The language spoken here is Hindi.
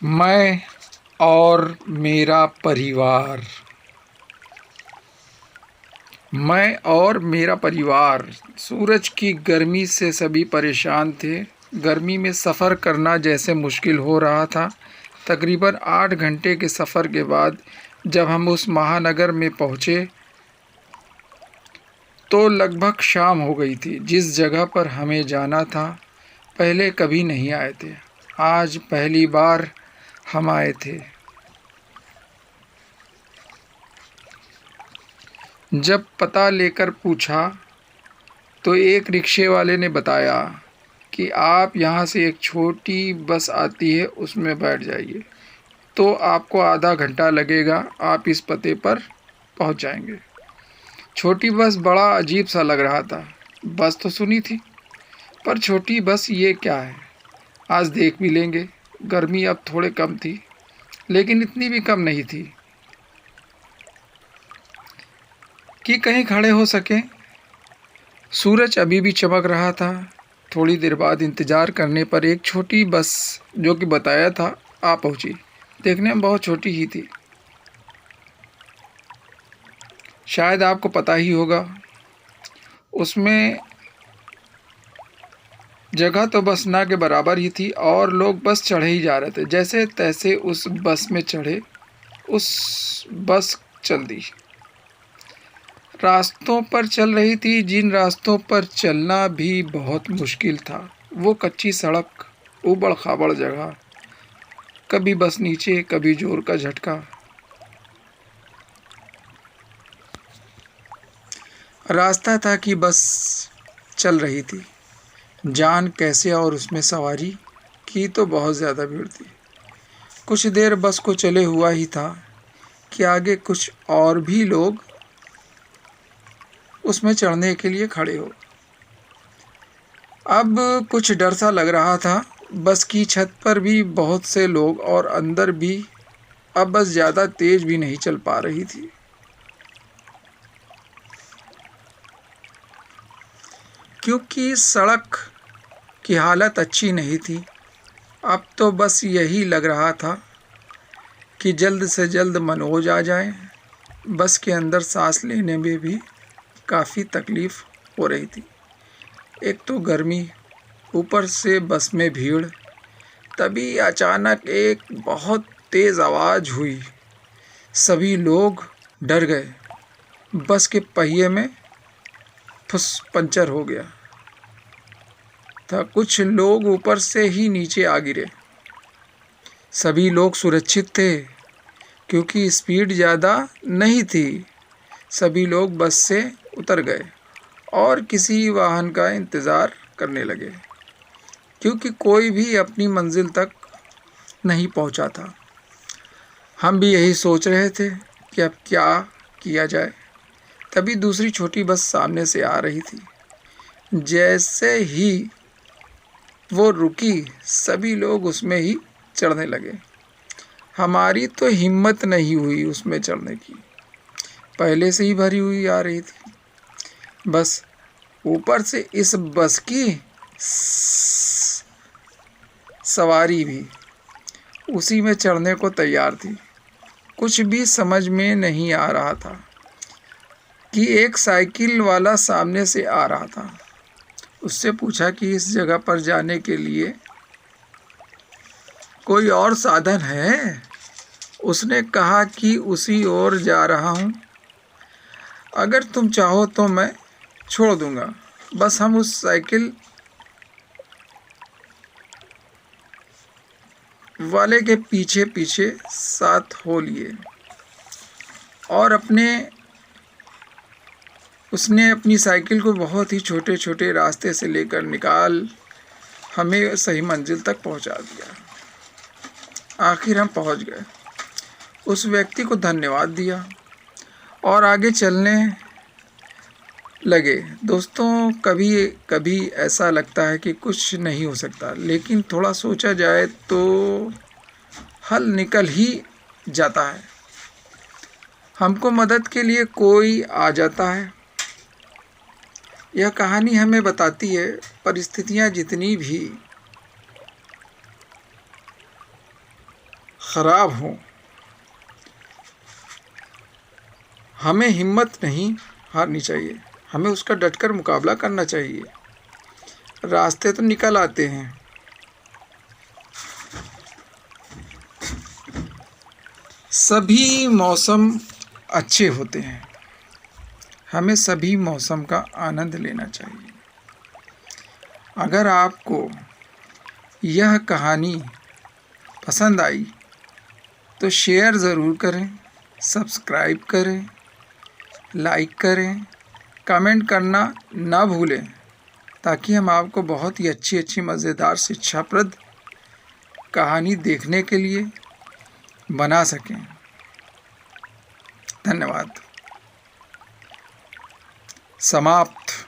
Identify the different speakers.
Speaker 1: मैं और मेरा परिवार। मैं और मेरा परिवार सूरज की गर्मी से सभी परेशान थे। गर्मी में सफ़र करना जैसे मुश्किल हो रहा था। तकरीबन 8 घंटे के सफ़र के बाद जब हम उस महानगर में पहुँचे तो लगभग शाम हो गई थी। जिस जगह पर हमें जाना था पहले कभी नहीं आए थे, आज पहली बार हम आए थे। जब पता लेकर पूछा तो एक रिक्शे वाले ने बताया कि आप यहाँ से एक छोटी बस आती है, उसमें बैठ जाइए तो आपको आधा घंटा लगेगा, आप इस पते पर पहुँच जाएंगे। छोटी बस बड़ा अजीब सा लग रहा था। बस तो सुनी थी पर छोटी बस ये क्या है, आज देख भी लेंगे। गर्मी अब थोड़े कम थी लेकिन इतनी भी कम नहीं थी कि कहीं खड़े हो सकें। सूरज अभी भी चमक रहा था। थोड़ी देर बाद इंतज़ार करने पर एक छोटी बस जो कि बताया था आ पहुंची। देखने में बहुत छोटी ही थी। शायद आपको पता ही होगा, उसमें जगह तो बस ना के बराबर ही थी और लोग बस चढ़े ही जा रहे थे। जैसे तैसे उस बस में चढ़े, उस बस चल दी। रास्तों पर चल रही थी जिन रास्तों पर चलना भी बहुत मुश्किल था। वो कच्ची सड़क, ऊबड़ खाबड़ जगह, कभी बस नीचे कभी जोर का झटका। रास्ता था कि बस चल रही थी, जान कैसे, और उसमें सवारी की तो बहुत ज़्यादा भीड़ थी। कुछ देर बस को चले हुआ ही था कि आगे कुछ और भी लोग उसमें चढ़ने के लिए खड़े हो। अब कुछ डर सा लग रहा था। बस की छत पर भी बहुत से लोग और अंदर भी। अब बस ज़्यादा तेज भी नहीं चल पा रही थी। क्योंकि सड़क की हालत अच्छी नहीं थी। अब तो बस यही लग रहा था कि जल्द से जल्द मनोज आ जाए। बस के अंदर सांस लेने में भी काफ़ी तकलीफ़ हो रही थी। एक तो गर्मी, ऊपर से बस में भीड़। तभी अचानक एक बहुत तेज़ आवाज़ हुई। सभी लोग डर गए। बस के पहिए में फुस पंचर हो गया था। कुछ लोग ऊपर से ही नीचे आ गिरे। सभी लोग सुरक्षित थे क्योंकि स्पीड ज़्यादा नहीं थी। सभी लोग बस से उतर गए और किसी वाहन का इंतज़ार करने लगे क्योंकि कोई भी अपनी मंजिल तक नहीं पहुंचा था। हम भी यही सोच रहे थे कि अब क्या किया जाए। तभी दूसरी छोटी बस सामने से आ रही थी। जैसे ही वो रुकी, सभी लोग उसमें ही चढ़ने लगे। हमारी तो हिम्मत नहीं हुई उसमें चढ़ने की, पहले से ही भरी हुई आ रही थी बस। ऊपर से इस बस की सवारी भी उसी में चढ़ने को तैयार थी। कुछ भी समझ में नहीं आ रहा था कि एक साइकिल वाला सामने से आ रहा था। उससे पूछा कि इस जगह पर जाने के लिए कोई और साधन है। उसने कहा कि उसी ओर जा रहा हूँ, अगर तुम चाहो तो मैं छोड़ दूँगा। बस हम उस साइकिल वाले के पीछे पीछे साथ हो लिए और उसने अपनी साइकिल को बहुत ही छोटे छोटे रास्ते से लेकर निकाल हमें सही मंजिल तक पहुंचा दिया। आखिर हम पहुंच गए। उस व्यक्ति को धन्यवाद दिया और आगे चलने लगे। दोस्तों, कभी कभी ऐसा लगता है कि कुछ नहीं हो सकता, लेकिन थोड़ा सोचा जाए तो हल निकल ही जाता है। हमको मदद के लिए कोई आ जाता है। यह कहानी हमें बताती है, परिस्थितियाँ जितनी भी खराब हो, हमें हिम्मत नहीं हारनी चाहिए, हमें उसका डटकर मुकाबला करना चाहिए। रास्ते तो निकल आते हैं। सभी मौसम अच्छे होते हैं, हमें सभी मौसम का आनंद लेना चाहिए। अगर आपको यह कहानी पसंद आई तो शेयर ज़रूर करें, सब्सक्राइब करें, लाइक करें, कमेंट करना ना भूलें, ताकि हम आपको बहुत ही अच्छी अच्छी मज़ेदार शिक्षाप्रद कहानी देखने के लिए बना सकें। धन्यवाद। समाप्त।